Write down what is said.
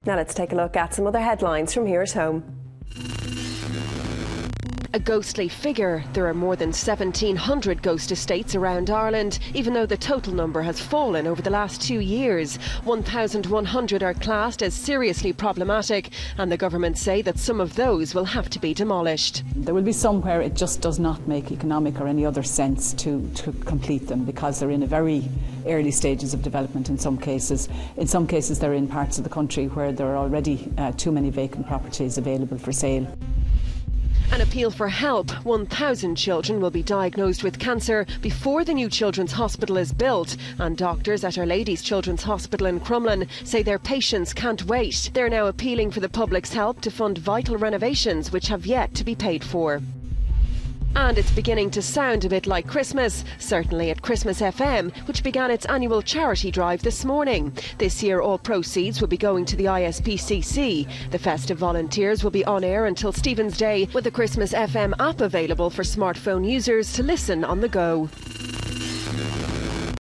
Now let's take a look at some other headlines from here at home. A ghostly figure. There are more than 1,700 ghost estates around Ireland, even though the total number has fallen over the last 2 years. 1,100 are classed as seriously problematic, and the government say that some of those will have to be demolished. There will be some where it just does not make economic or any other sense to complete them, because they're in a very early stages of development in some cases. In some cases they're in parts of the country where there are already too many vacant properties available for sale. An appeal for help. 1,000 children will be diagnosed with cancer before the new Children's Hospital is built, and doctors at Our Lady's Children's Hospital in Crumlin say their patients can't wait. They're now appealing for the public's help to fund vital renovations which have yet to be paid for. And it's beginning to sound a bit like Christmas, certainly at Christmas FM, which began its annual charity drive this morning. This year all proceeds will be going to the ISPCC. The festive volunteers will be on air until Stephen's Day, with the Christmas FM app available for smartphone users to listen on the go.